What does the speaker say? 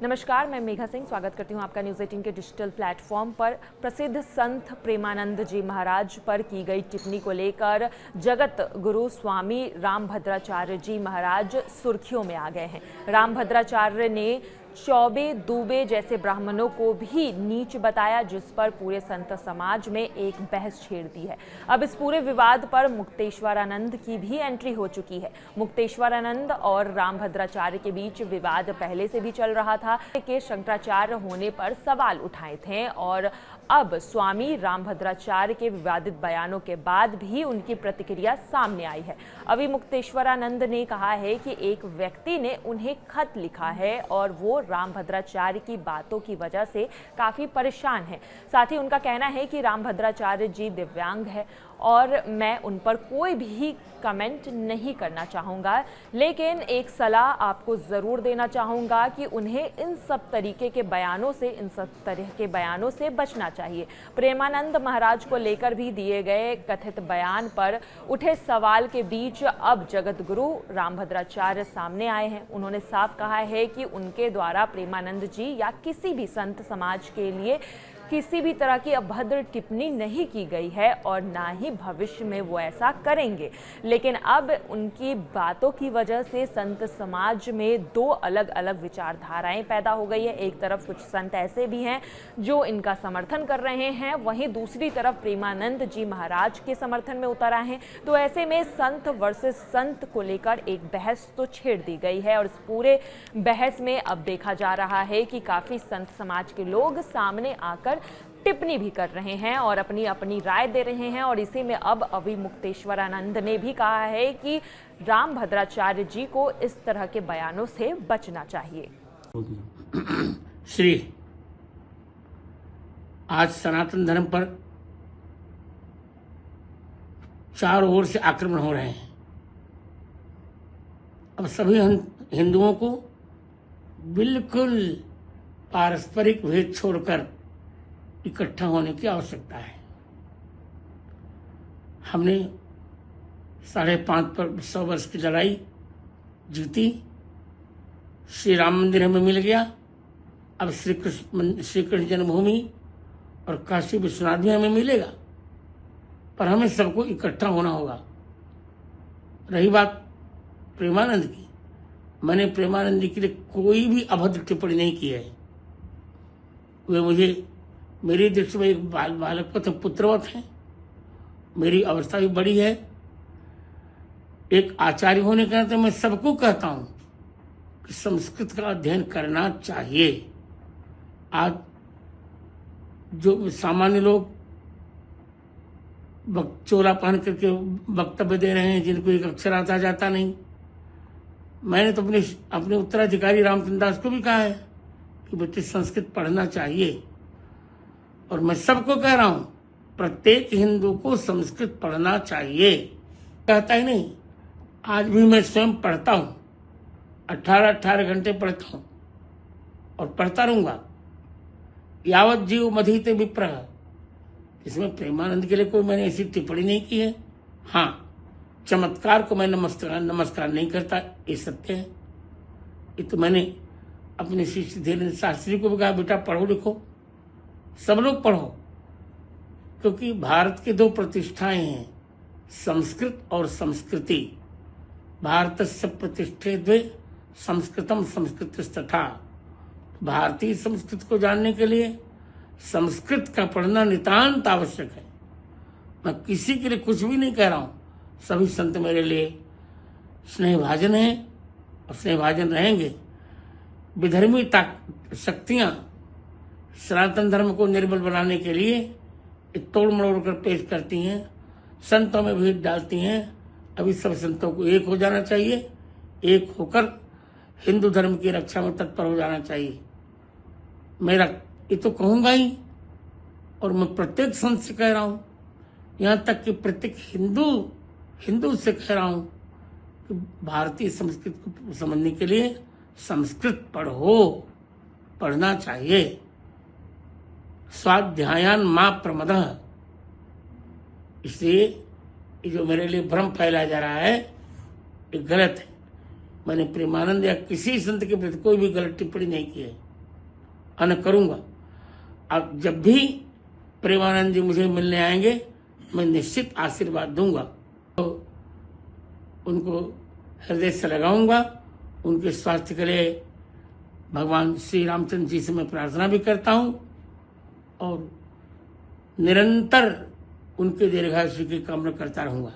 नमस्कार, मैं मेघा सिंह स्वागत करती हूं आपका न्यूज़ 18 के डिजिटल प्लेटफॉर्म पर। प्रसिद्ध संत प्रेमानंद जी महाराज पर की गई टिप्पणी को लेकर जगत गुरु स्वामी रामभद्राचार्य जी महाराज सुर्खियों में आ गए हैं। रामभद्राचार्य ने चौबे दूबे जैसे ब्राह्मणों को भी नीच बताया, जिस पर पूरे संत समाज में एक बहस छेड़ दी है। अब इस पूरे विवाद पर मुक्तेश्वरानंद की भी एंट्री हो चुकी है। मुक्तेश्वरानंद और रामभद्राचार्य के बीच विवाद पहले से भी चल रहा था कि शंकराचार्य होने पर सवाल उठाए थे और अब स्वामी रामभद्राचार्य के विवादित बयानों के बाद भी उनकी प्रतिक्रिया सामने आई है। अभी मुक्तेश्वरानंद ने कहा है कि एक व्यक्ति ने उन्हें खत लिखा है और वो रामभद्राचार्य की बातों की वजह से काफ़ी परेशान है। साथ ही उनका कहना है कि रामभद्राचार्य जी दिव्यांग है और मैं उन पर कोई भी कमेंट नहीं करना चाहूँगा, लेकिन एक सलाह आपको ज़रूर देना चाहूँगा कि उन्हें इन सब तरीके के बयानों से बचना चाहिए। प्रेमानंद महाराज को लेकर भी दिए गए कथित बयान पर उठे सवाल के बीच अब जगत गुरु रामभद्राचार्य सामने आए हैं। उन्होंने साफ कहा है कि उनके द्वारा प्रेमानंद जी या किसी भी संत समाज के लिए किसी भी तरह की अभद्र टिप्पणी नहीं की गई है और ना ही भविष्य में वो ऐसा करेंगे। लेकिन अब उनकी बातों की वजह से संत समाज में दो अलग अलग विचारधाराएं पैदा हो गई है। एक तरफ कुछ संत ऐसे भी हैं जो इनका समर्थन कर रहे हैं, वहीं दूसरी तरफ प्रेमानंद जी महाराज के समर्थन में उतर आए हैं। तो ऐसे में संत वर्सेस संत को लेकर एक बहस तो छेड़ दी गई है और इस पूरे बहस में अब देखा जा रहा है कि काफ़ी संत समाज के लोग सामने आकर टिप्पणी भी कर रहे हैं और अपनी अपनी राय दे रहे हैं। और इसी में अब अभी मुक्तेश्वरानंद ने भी कहा है कि रामभद्राचार्य जी को इस तरह के बयानों से बचना चाहिए। श्री आज सनातन धर्म पर चारों ओर से आक्रमण हो रहे हैं। अब सभी हिंदुओं को बिल्कुल पारस्परिक भेद छोड़कर इकट्ठा होने की आवश्यकता है। हमने 550 वर्ष की लड़ाई जीती, श्री राम मंदिर हमें मिल गया। अब श्री कृष्ण जन्मभूमि और काशी विश्वनाथ भी हमें मिलेगा, पर हमें सबको इकट्ठा होना होगा। रही बात प्रेमानंद की, मैंने प्रेमानंद जी के लिए कोई भी अभद्र टिप्पणी नहीं की है। वे मुझे मेरी दृष्टि में एक बालक पुत्रवत है। मेरी अवस्था भी बड़ी है। एक आचार्य होने के नाते मैं सबको कहता हूं कि संस्कृत का अध्ययन करना चाहिए। आज जो सामान्य लोग चोला पहन करके वक्तव्य दे रहे हैं, जिनको एक अक्षर आता जाता नहीं, मैंने तो अपने उत्तराधिकारी रामचंद्र दास को भी कहा है कि बेटे संस्कृत पढ़ना चाहिए। और मैं सबको कह रहा हूं, प्रत्येक हिंदू को संस्कृत पढ़ना चाहिए। कहता ही नहीं, आज भी मैं स्वयं पढ़ता हूं, 18 घंटे पढ़ता हूं और पढ़ता रहूंगा। यावत जीव मधीते विप्रह, इसमें प्रेमानंद के लिए कोई मैंने ऐसी टिप्पणी नहीं की है। हाँ, चमत्कार को मैं नमस्कार नहीं करता, ये सत्य है। ये तो मैंने अपने शिष्य धीरेन्द्र शास्त्री को भी कहा, बेटा पढ़ो लिखो, सब लोग पढ़ो, क्योंकि भारत की दो प्रतिष्ठाएं हैं, संस्कृत और संस्कृति। भारतस्य प्रतिष्ठे द्वे संस्कृतम संस्कृतिस्तथा। भारतीय संस्कृति को जानने के लिए संस्कृत का पढ़ना नितांत आवश्यक है। मैं किसी के लिए कुछ भी नहीं कह रहा हूं, सभी संत मेरे लिए स्नेहभाजन हैं और स्नेहभाजन रहेंगे। विधर्मी शक्तियां सनातन धर्म को निर्बल बनाने के लिए तोड़ मरोड़ कर पेश करती हैं, संतों में भेद डालती हैं। अभी सब संतों को एक हो जाना चाहिए, एक होकर हिंदू धर्म की रक्षा में तत्पर हो जाना चाहिए। मेरा ये तो कहूंगा ही, और मैं प्रत्येक संत से कह रहा हूं, यहाँ तक कि प्रत्येक हिंदू से कह रहा हूं कि भारतीय संस्कृति को समझने के लिए संस्कृत पढ़ना चाहिए। स्वाध्यायान मां प्रमदः। इसलिए ये जो मेरे लिए भ्रम फैलाया जा रहा है, ये गलत है। मैंने प्रेमानंद या किसी संत के प्रति कोई भी गलत टिप्पणी नहीं की है। करूँगा। अब जब भी प्रेमानंद जी मुझे मिलने आएंगे मैं निश्चित आशीर्वाद दूंगा, तो उनको हृदय से लगाऊंगा। उनके स्वास्थ्य के लिए भगवान श्री रामचंद्र जी से मैं प्रार्थना भी करता हूं और निरंतर उनके दीर्घायु की कामना करता रहूंगा।